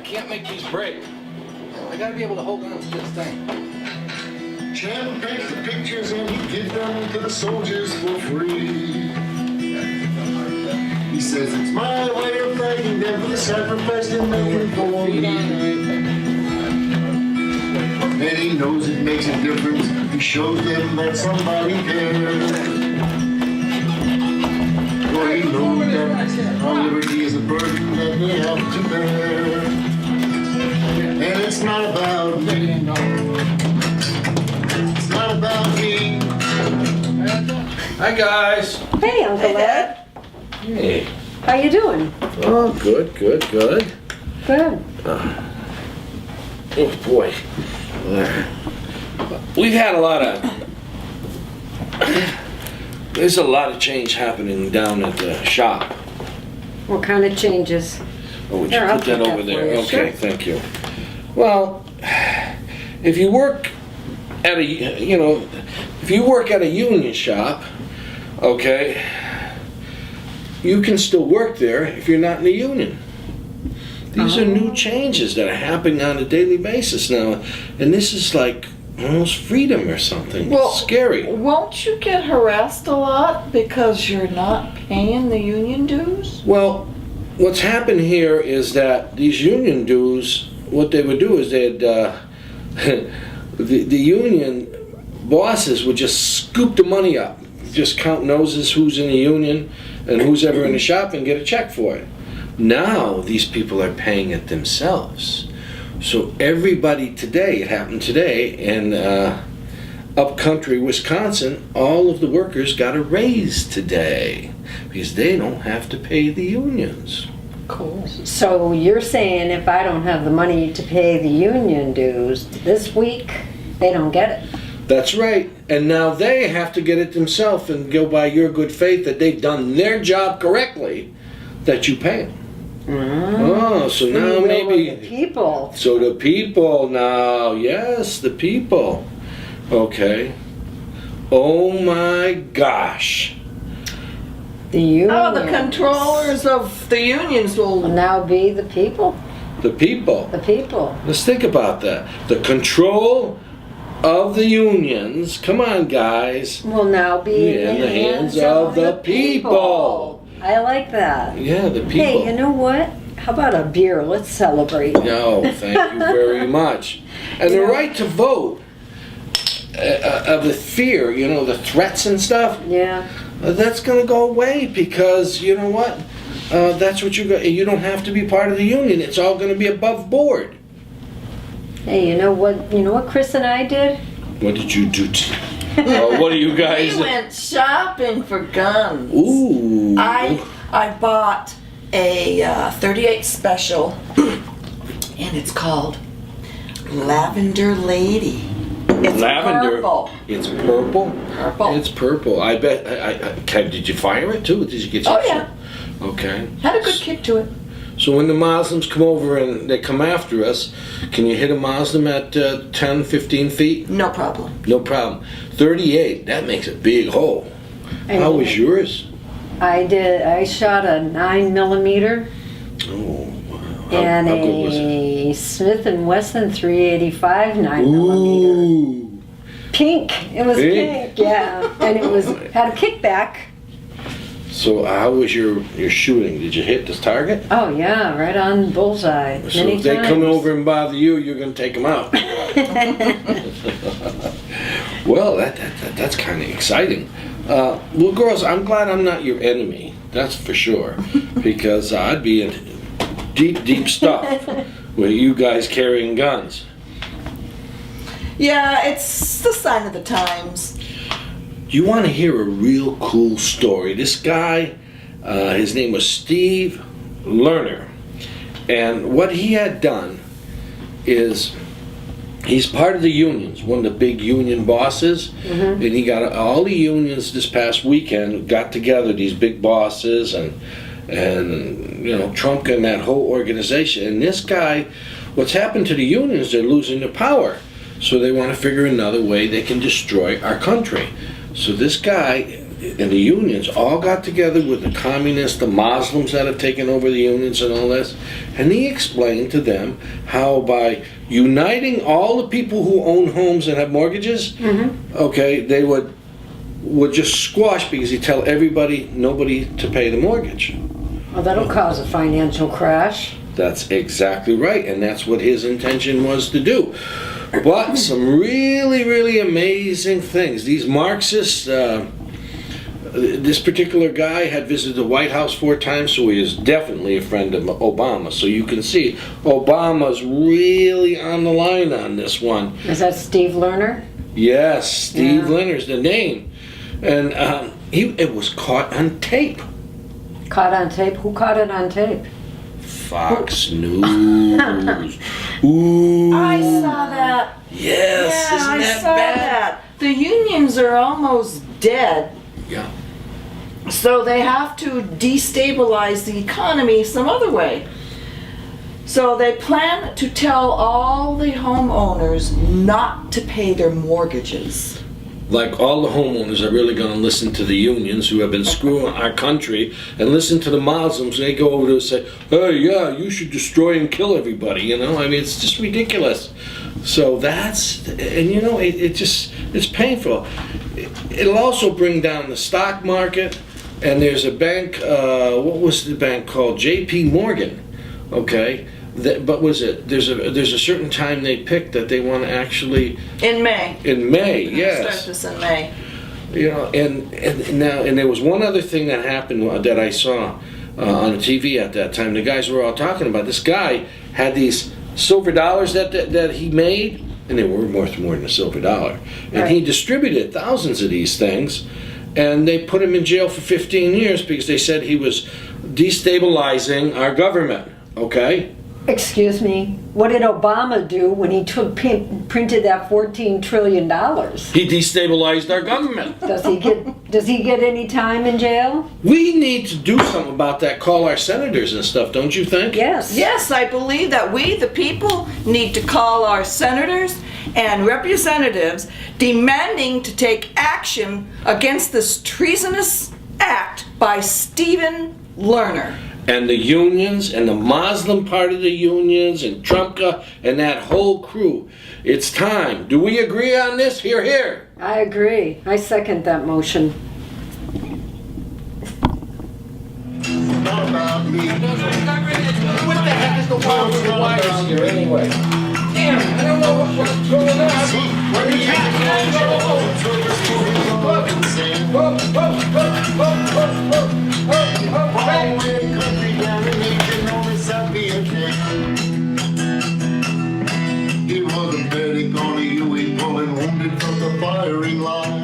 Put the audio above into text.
can't make these break. I gotta be able to hold on to this thing. Chad takes the pictures and he gives them to the soldiers for free. He says it's my way of thanking them for the sacrifice they're making for me. And he knows it makes a difference. He shows them that somebody cares. For he knows that our liberty is a burden that they have to bear. And it's not about me. It's not about me. Hi guys. Hey, Uncle Ed. Hey. How you doing? Oh, good. Good. Oh boy. We've had a lot of. There's a lot of change happening down at the shop. What kind of changes? Oh, would you Here, I'll put that put over that there? for you. Okay, Sure. thank you. Well, if you work at a, if you work at a union shop, okay, you can still work there if you're not in the union. These are new changes that are happening on a daily basis now, and this is like almost freedom or something. Well, It's scary. Won't you get harassed a lot because you're not paying the union dues? Well, what's happened here is that these union dues, what they would do is they'd, the union bosses would just scoop the money up, just count noses who's in the union and who's ever in the shop and get a check for it. Now these people are paying it themselves. So everybody today, it happened today in upcountry Wisconsin, all of the workers got a raise today because they don't have to pay the unions. Cool. So you're saying if I don't have the money to pay the union dues this week, they don't get it? That's right. And now they have to get it themselves and go by your good faith that they've done their job correctly, that you pay them. Oh, so now Free will maybe... of the people. So the people now, yes, the people. Okay. Oh my gosh. The union. Oh, the controllers of the unions will will. now be the people. The people. The people. Let's think about that. The control of the unions, come on guys, Will now be in the hands of the people. I like that. Yeah, the people. Hey, you know what? How about a beer? Let's celebrate. No, thank you very much. And the right to vote, of the fear, the threats and stuff, Yeah. that's going to go away because, you know what? That's what you don't have to be part of the union. It's all going to be above board. Hey, you know what? You know what Chris and I did? What did you do? What are you guys? We went shopping for guns. Ooh. I bought a 38 special, and it's called Lavender Lady. It's Lavender. purple. It's purple. Purple. It's purple. I bet. Did you fire it too? Did you get? Oh, yeah. Okay. Had a good kick to it. So when the Muslims come over and they come after us, can you hit a Muslim at 10, 15 feet? No problem. No problem. 38. That makes a big hole. How was yours? I shot a 9mm Oh, wow. and how good was it? a Smith & Wesson 385 9mm. Ooh. Pink. It was Pink? pink. Yeah, and it had a kickback. So how was your shooting? Did you hit this target? Oh yeah, right on bullseye. So Many if they times. come over and bother you, you're going to take them out. Well, that's kind of exciting. Well, girls, I'm glad I'm not your enemy. That's for sure. Because I'd be in deep stuff with you guys carrying guns. Yeah, it's the sign of the times. You want to hear a real cool story? This guy, his name was Steve Lerner. And what he had done is, he's part of the unions, one of the big union bosses. And he got all the unions this past weekend, got together, these big bosses, and Trump and that whole organization. And this guy, what's happened to the unions, they're losing their power. So they want to figure another way they can destroy our country. So this guy and the unions all got together with the communists, the Muslims that have taken over the unions and all this, and he explained to them how by uniting all the people who own homes and have mortgages, okay, they would just squash, because he'd tell everybody, nobody to pay the mortgage. Well, that'll cause a financial crash. That's exactly right, and that's what his intention was to do. But some really, really amazing things. These Marxists, this particular guy had visited the White House 4 times, so he is definitely a friend of Obama. So you can see Obama's really on the line on this one. Is that Steve Lerner? Yes, Steve Yeah. Lerner's the name. And it was caught on tape. Caught on tape? Who caught it on tape? Fox News. Ooh. I saw that. Yes, Yeah, isn't I that saw bad? that. The unions are almost dead, Yeah. so they have to destabilize the economy some other way. So they plan to tell all the homeowners not to pay their mortgages. Like all the homeowners are really going to listen to the unions who have been screwing our country, and listen to the Muslims. They go over to say, "Hey, yeah, you should destroy and kill everybody." You know, I mean, it's just ridiculous. So and you know, it's painful. It'll also bring down the stock market. And there's a bank. What was the bank called? J.P. Morgan. Okay. But was it? There's a certain time they picked that they want to actually In May. in May. Start Yes. this in May. You know, and there was one other thing that happened that I saw on the TV at that time. The guys were all talking about. This guy had these silver dollars that he made, and they were worth more than a silver dollar. And he distributed thousands of these things, and they put him in jail for 15 years because they said he was destabilizing our government. Okay. Excuse me, what did Obama do when he printed that $14 trillion? He destabilized our government. Does he get any time in jail? We need to do something about that. Call our senators and stuff, don't you think? Yes. Yes, I believe that we, the people, need to call our senators and representatives demanding to take action against this treasonous act by Stephen Lerner. And the unions, and the Muslim part of the unions, and Trumpka, and that whole crew. It's time. Do we agree on this? Hear, hear. I agree. I second that motion. Not about me. What the heck is the problem with the wires here anyway? Damn, I don't know what's going on. See, when you he was a medic on a UE, pulling wounded from the firing line.